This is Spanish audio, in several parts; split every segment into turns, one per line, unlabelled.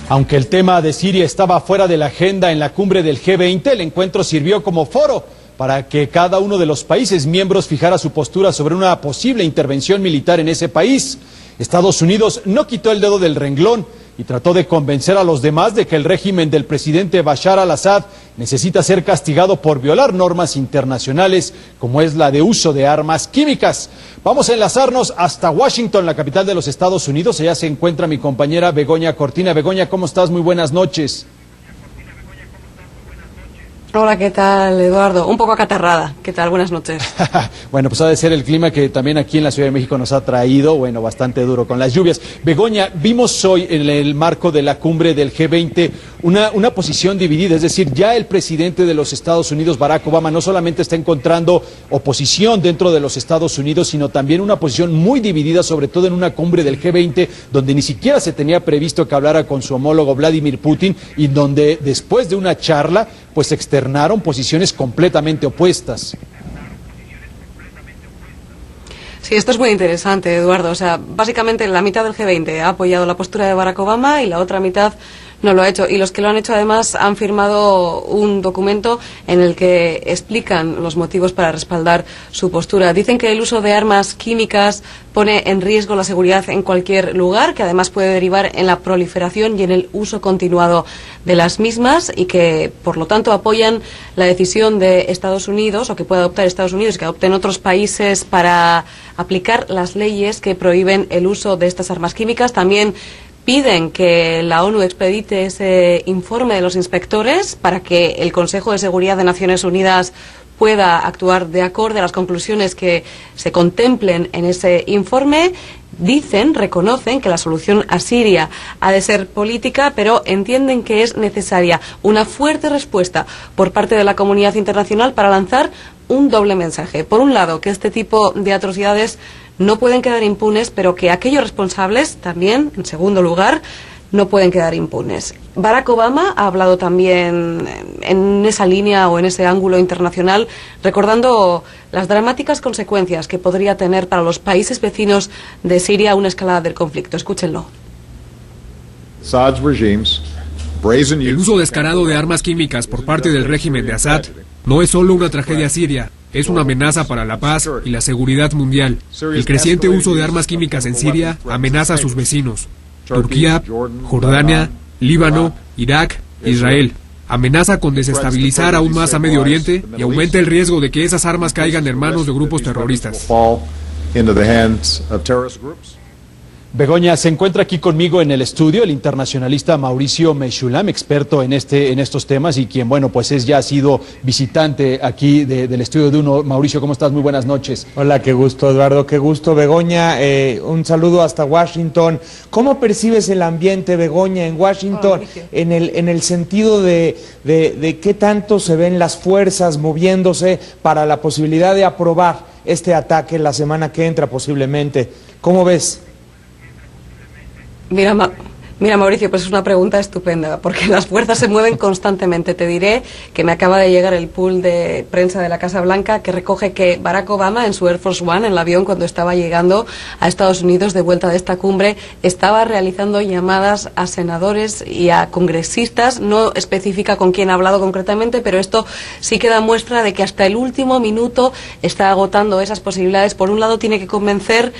Aunque el tema de Siria estaba fuera de la agenda en la cumbre del G20, el encuentro sirvió como foro para que cada uno de los países miembros fijara su postura sobre una posible intervención militar en ese país. Estados Unidos no quitó el dedo del renglón y trató de convencer a los demás de que el régimen del presidente Bashar al-Assad necesita ser castigado por violar normas internacionales como es la de uso de armas químicas. Vamos a enlazarnos hasta Washington, la capital de los Estados Unidos. Allá se encuentra mi compañera Begoña Cortina. Begoña, ¿cómo estás? Muy buenas noches.
Hola, ¿qué tal, Eduardo? Un poco acatarrada. ¿Qué tal? Buenas noches.
Bueno, pues ha de ser el clima que también aquí en la Ciudad de México nos ha traído, bastante duro con las lluvias. Begoña, vimos hoy en el marco de la cumbre del G20 una posición dividida, es decir, ya el presidente de los Estados Unidos, Barack Obama, no solamente está encontrando oposición dentro de los Estados Unidos, sino también una posición muy dividida, sobre todo en una cumbre del G20, donde ni siquiera se tenía previsto que hablara con su homólogo Vladimir Putin y donde después de una charla, pues externaron posiciones completamente opuestas.
Sí, esto es muy interesante, Eduardo. O sea, básicamente la mitad del G20 ha apoyado la postura de Barack Obama y la otra mitad no lo ha hecho. Y los que lo han hecho, además, han firmado un documento en el que explican los motivos para respaldar su postura. Dicen que el uso de armas químicas pone en riesgo la seguridad en cualquier lugar, que además puede derivar en la proliferación y en el uso continuado de las mismas, y que, por lo tanto, apoyan la decisión de Estados Unidos, o que puede adoptar Estados Unidos, que adopten otros países para aplicar las leyes que prohíben el uso de estas armas químicas. También piden que la ONU expedite ese informe de los inspectores para que el Consejo de Seguridad de Naciones Unidas pueda actuar de acuerdo a las conclusiones que se contemplen en ese informe. Dicen, reconocen que la solución a Siria ha de ser política, pero entienden que es necesaria una fuerte respuesta por parte de la comunidad internacional para lanzar un doble mensaje. Por un lado, que este tipo de atrocidades no pueden quedar impunes, pero que aquellos responsables también, en segundo lugar, no pueden quedar impunes. Barack Obama ha hablado también en esa línea o en ese ángulo internacional, recordando las dramáticas consecuencias que podría tener para los países vecinos de Siria una escalada del conflicto. Escúchenlo.
El uso descarado de armas químicas por parte del régimen de Assad no es solo una tragedia siria, es una amenaza para la paz y la seguridad mundial. El creciente uso de armas químicas en Siria amenaza a sus vecinos: Turquía, Jordania, Líbano, Irak, Israel. Amenaza con desestabilizar aún más a Medio Oriente y aumenta el riesgo de que esas armas caigan en manos de grupos terroristas.
Begoña, se encuentra aquí conmigo en el estudio el internacionalista Mauricio Meshulam, experto en estos temas y quien, pues ya ha sido visitante aquí del estudio de UNO. Mauricio, ¿cómo estás? Muy buenas noches.
Hola, qué gusto, Eduardo, qué gusto. Begoña, un saludo hasta Washington. ¿Cómo percibes el ambiente, Begoña, en Washington, en el sentido de qué tanto se ven las fuerzas moviéndose para la posibilidad de aprobar este ataque la semana que entra posiblemente? ¿Cómo ves?
Mira, Mauricio, pues es una pregunta estupenda, porque las fuerzas se mueven constantemente. Te diré que me acaba de llegar el pool de prensa de la Casa Blanca que recoge que Barack Obama, en su Air Force One, en el avión, cuando estaba llegando a Estados Unidos de vuelta de esta cumbre, estaba realizando llamadas a senadores y a congresistas. No especifica con quién ha hablado concretamente, pero esto sí que da muestra de que hasta el último minuto está agotando esas posibilidades. Por un lado, tiene que convencer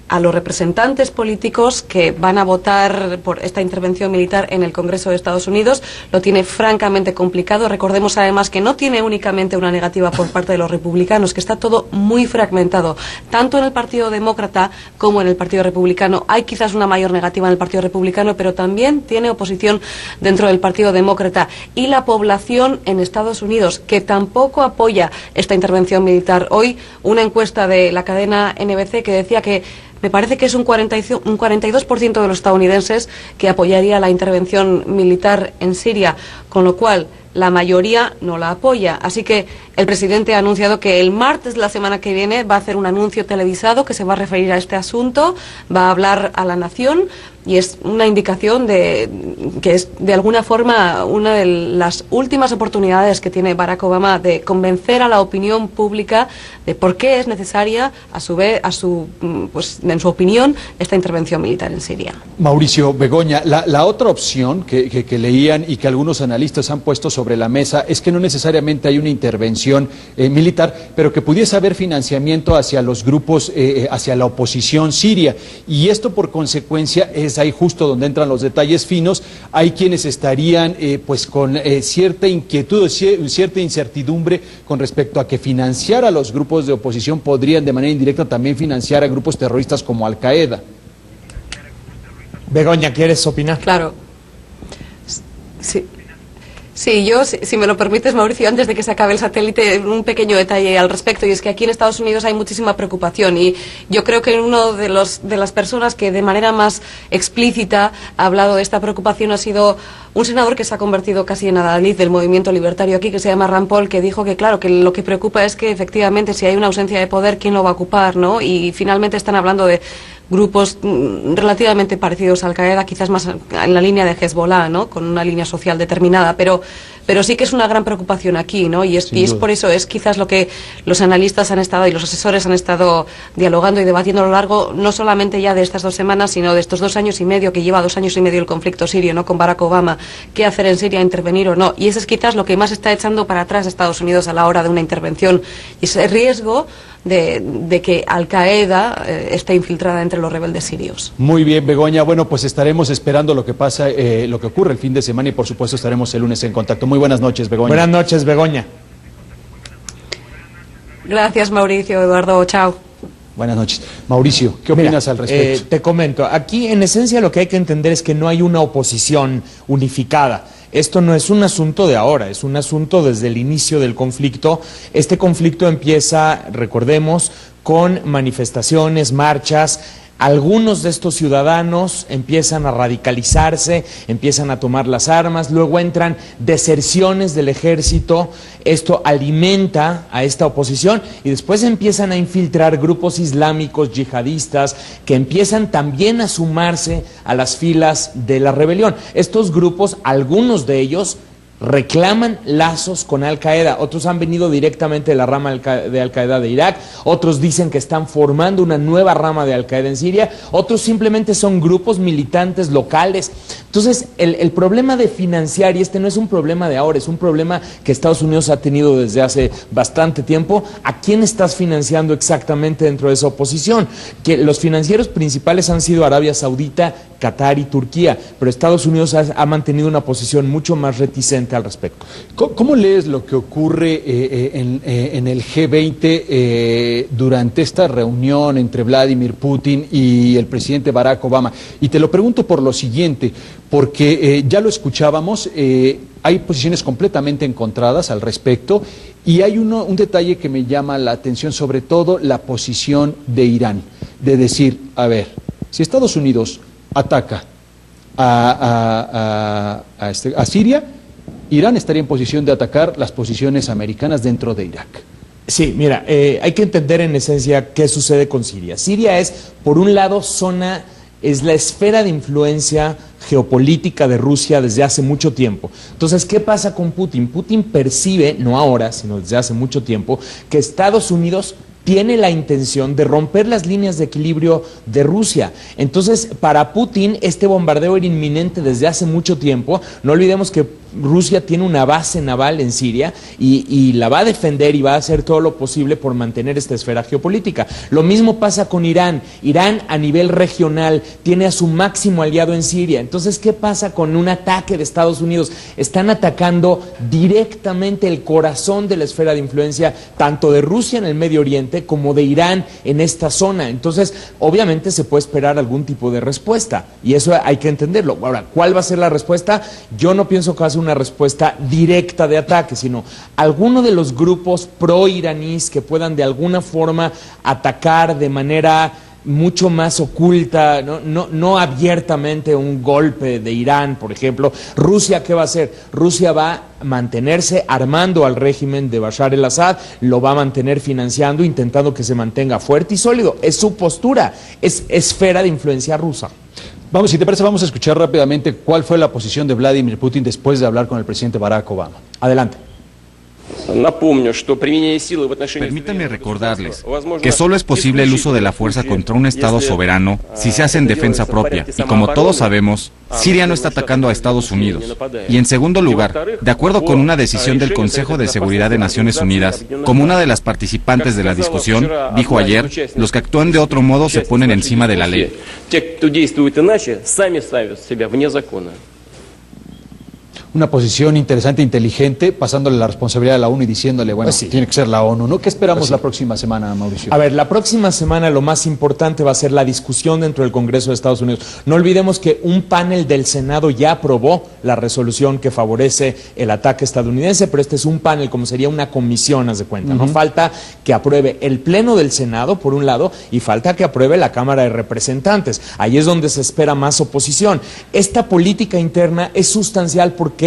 a los representantes políticos que van a votar por esta intervención militar en el Congreso de Estados Unidos. Lo tiene francamente complicado. Recordemos además que no tiene únicamente una negativa por parte de los republicanos, que está todo muy fragmentado, tanto en el Partido Demócrata como en el Partido Republicano. Hay quizás una mayor negativa en el Partido Republicano, pero también tiene oposición dentro del Partido Demócrata. Y la población en Estados Unidos, que tampoco apoya esta intervención militar. Hoy, una encuesta de la cadena NBC que decía que me parece que es un 42% de los estadounidenses que apoyaría la intervención militar en Siria, con lo cual la mayoría no la apoya. Así que el presidente ha anunciado que el martes de la semana que viene va a hacer un anuncio televisado que se va a referir a este asunto, va a hablar a la nación, y es una indicación de que es de alguna forma una de las últimas oportunidades que tiene Barack Obama de convencer a la opinión pública de por qué es necesaria, a su vez, pues, en su opinión, esta intervención militar en Siria.
Mauricio, Begoña, la otra opción que leían y que algunos analistas han puesto sobre la mesa es que no necesariamente hay una intervención militar, pero que pudiese haber financiamiento hacia los grupos, hacia la oposición siria. Y esto, por consecuencia, es ahí justo donde entran los detalles finos. Hay quienes estarían pues con cierta inquietud, cierta incertidumbre con respecto a que financiar a los grupos de oposición podrían de manera indirecta también financiar a grupos terroristas como Al-Qaeda.
Begoña, ¿quieres opinar?
Claro. Sí. Sí, yo, si me lo permites, Mauricio, antes de que se acabe el satélite, un pequeño detalle al respecto, y es que aquí en Estados Unidos hay muchísima preocupación, y yo creo que uno de las personas que de manera más explícita ha hablado de esta preocupación ha sido un senador que se ha convertido casi en adalid del movimiento libertario aquí, que se llama Rand Paul, que dijo que, claro, que lo que preocupa es que efectivamente si hay una ausencia de poder, ¿quién lo va a ocupar?, ¿no? Y finalmente están hablando de grupos relativamente parecidos a Al-Qaeda, quizás más en la línea de Hezbollah, ¿no?, con una línea social determinada, pero sí que es una gran preocupación aquí, ¿no? Y es por eso, es quizás lo que los analistas han estado y los asesores han estado dialogando y debatiendo a lo largo, no solamente ya de estas 2 semanas, sino de estos 2 años y medio que lleva 2 años y medio el conflicto sirio, ¿no?, con Barack Obama, qué hacer en Siria, intervenir o no. Y eso es quizás lo que más está echando para atrás a Estados Unidos a la hora de una intervención, y ese riesgo de que Al-Qaeda esté infiltrada entre los rebeldes sirios.
Muy bien, Begoña. Bueno, pues estaremos esperando lo que pasa, lo que ocurre el fin de semana, y por supuesto estaremos el lunes en contacto. Muy buenas noches, Begoña.
Buenas noches, Begoña.
Gracias, Mauricio, Eduardo, chao.
Buenas noches. Mauricio, ¿qué opinas al respecto?
Te comento, aquí en esencia lo que hay que entender es que no hay una oposición unificada. Esto no es un asunto de ahora, es un asunto desde el inicio del conflicto. Este conflicto empieza, recordemos, con manifestaciones, marchas. Algunos de estos ciudadanos empiezan a radicalizarse, empiezan a tomar las armas, luego entran deserciones del ejército, esto alimenta a esta oposición, y después empiezan a infiltrar grupos islámicos yihadistas que empiezan también a sumarse a las filas de la rebelión. Estos grupos, algunos de ellos, reclaman lazos con Al-Qaeda, otros han venido directamente de la rama de Al-Qaeda de Irak, otros dicen que están formando una nueva rama de Al-Qaeda en Siria, otros simplemente son grupos militantes locales. Entonces, el problema de financiar, y este no es un problema de ahora, es un problema que Estados Unidos ha tenido desde hace bastante tiempo. ¿A quién estás financiando exactamente dentro de esa oposición? Que los financieros principales han sido Arabia Saudita, Qatar y Turquía, pero Estados Unidos ha mantenido una posición mucho más reticente al respecto.
¿Cómo lees lo que ocurre en el G20 durante esta reunión entre Vladimir Putin y el presidente Barack Obama? Y te lo pregunto por lo siguiente, porque ya lo escuchábamos, hay posiciones completamente encontradas al respecto, y hay un detalle que me llama la atención, sobre todo la posición de Irán, de decir, a ver, si Estados Unidos ataca a Siria, Irán estaría en posición de atacar las posiciones americanas dentro de Irak.
Sí, mira, hay que entender en esencia qué sucede con Siria. Siria es, por un lado, es la esfera de influencia geopolítica de Rusia desde hace mucho tiempo. Entonces, ¿qué pasa con Putin? Putin percibe, no ahora, sino desde hace mucho tiempo, que Estados Unidos tiene la intención de romper las líneas de equilibrio de Rusia. Entonces, para Putin, este bombardeo era inminente desde hace mucho tiempo. No olvidemos que Rusia tiene una base naval en Siria y la va a defender y va a hacer todo lo posible por mantener esta esfera geopolítica. Lo mismo pasa con Irán. Irán, a nivel regional, tiene a su máximo aliado en Siria. Entonces, ¿qué pasa con un ataque de Estados Unidos? Están atacando directamente el corazón de la esfera de influencia, tanto de Rusia en el Medio Oriente como de Irán en esta zona. Entonces, obviamente se puede esperar algún tipo de respuesta, y eso hay que entenderlo. Ahora, ¿cuál va a ser la respuesta? Yo no pienso que va a ser una respuesta directa de ataque, sino alguno de los grupos pro-iraníes que puedan de alguna forma atacar de manera mucho más oculta, no abiertamente un golpe de Irán, por ejemplo. Rusia, ¿qué va a hacer? Rusia va a mantenerse armando al régimen de Bashar el-Assad, lo va a mantener financiando, intentando que se mantenga fuerte y sólido. Es su postura, es esfera de influencia rusa.
Vamos, si te parece, vamos a escuchar rápidamente cuál fue la posición de Vladimir Putin después de hablar con el presidente Barack Obama.
Adelante.
Permítanme recordarles que solo es posible el uso de la fuerza contra un Estado soberano si se hace en defensa propia. Y como todos sabemos, Siria no está atacando a Estados Unidos. Y en segundo lugar, de acuerdo con una decisión del Consejo de Seguridad de Naciones Unidas, como una de las participantes de la discusión dijo ayer, los que actúan de otro modo se ponen encima de la ley.
Una posición interesante, inteligente, pasándole la responsabilidad a la ONU y diciéndole, bueno,
Pues sí.
tiene que ser la ONU, ¿no? ¿Qué esperamos la próxima semana, Mauricio?
A ver, la próxima semana lo más importante va a ser la discusión dentro del Congreso de Estados Unidos. No olvidemos que un panel del Senado ya aprobó la resolución que favorece el ataque estadounidense, pero este es un panel, como sería una comisión, haz de cuenta, ¿no? Falta que apruebe el Pleno del Senado, por un lado, y falta que apruebe la Cámara de Representantes. Ahí es donde se espera más oposición. Esta política interna es sustancial porque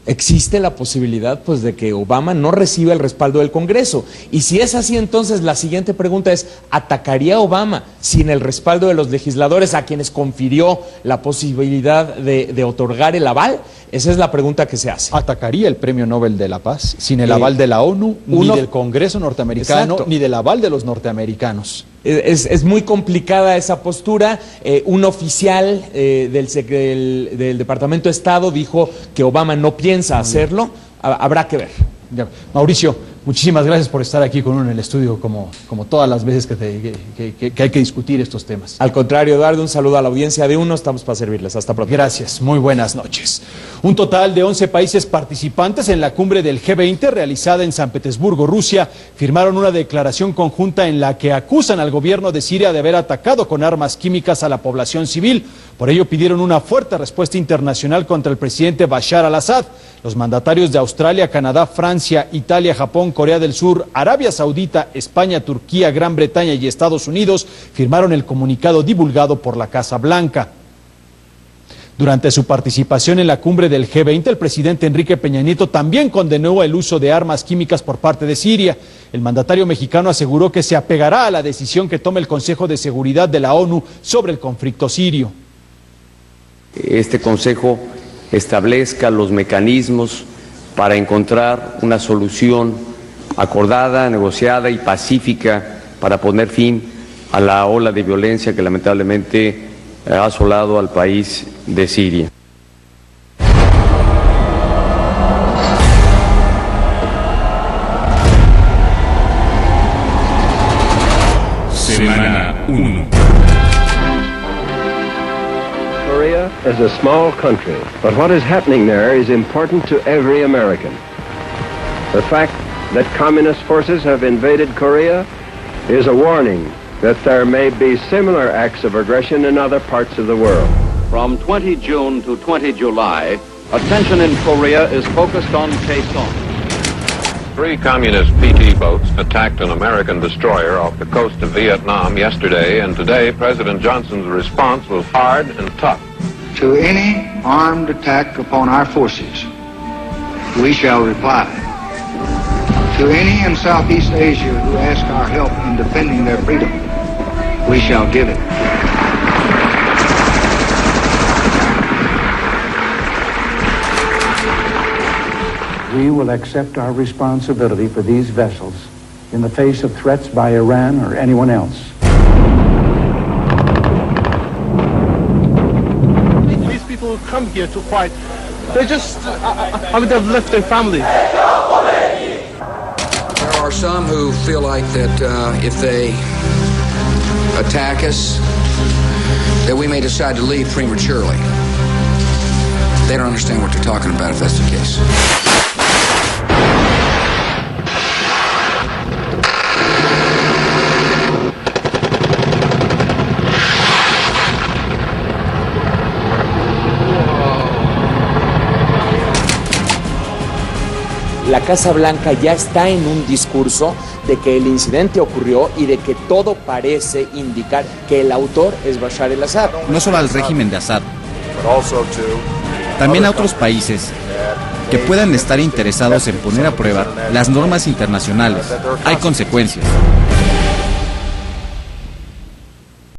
existe la posibilidad, pues, de que Obama no reciba el respaldo del Congreso. Y si es así, entonces la siguiente pregunta es, ¿atacaría Obama sin el respaldo de los legisladores a quienes confirió la posibilidad de otorgar el aval? Esa es la pregunta que se hace.
¿Atacaría el Premio Nobel de la Paz sin el aval de la ONU, ni del Congreso norteamericano,
Exacto.
ni del aval de los norteamericanos?
Es muy complicada esa postura. Un oficial del Departamento de Estado dijo que Obama no piensa hacerlo. Habrá que ver.
Ya. Mauricio, muchísimas gracias por estar aquí con uno en el estudio, como todas las veces que hay que discutir estos temas.
Al contrario, Eduardo, un saludo a la audiencia de UNO. Estamos para servirles. Hasta pronto.
Gracias, muy buenas noches. Un total de 11 países participantes en la cumbre del G20 realizada en San Petersburgo, Rusia, firmaron una declaración conjunta en la que acusan al gobierno de Siria de haber atacado con armas químicas a la población civil. Por ello pidieron una fuerte respuesta internacional contra el presidente Bashar al-Assad. Los mandatarios de Australia, Canadá, Francia, Italia, Japón, Corea del Sur, Arabia Saudita, España, Turquía, Gran Bretaña y Estados Unidos firmaron el comunicado divulgado por la Casa Blanca. Durante su participación en la cumbre del G20, el presidente Enrique Peña Nieto también condenó el uso de armas químicas por parte de Siria. El mandatario mexicano aseguró que se apegará a la decisión que tome el Consejo de Seguridad de la ONU sobre el conflicto sirio.
Este Consejo establezca los mecanismos para encontrar una solución acordada, negociada y pacífica para poner fin a la ola de violencia que lamentablemente ha asolado al país de Siria.
Semana 1.
Korea is a small country, but what is happening there is important to every American. The fact that communist forces have invaded Korea is a warning that there may be similar acts of aggression in other parts of the world.
From 20 June to 20 July, attention in Korea is focused on Kaesong.
3 communist PT boats attacked an American destroyer off the coast of Vietnam yesterday, and today President Johnson's response was hard and tough.
To any armed attack upon our forces, we shall reply. To any in Southeast Asia who ask our help in defending their freedom, we shall give it. We will accept our responsibility for these vessels in the face of threats by Iran or anyone else.
These people who come here to fight, they just, they've left their family.
There are some who feel like that if they attack us, that we may decide to leave prematurely. They don't understand what they're talking about if that's the case.
la Casa Blanca ya está en un discurso de que el incidente ocurrió y de que todo parece indicar que el autor es Bashar al-Assad.
No solo al régimen de Assad, también a otros países que puedan estar interesados en poner a prueba las normas internacionales. Hay consecuencias.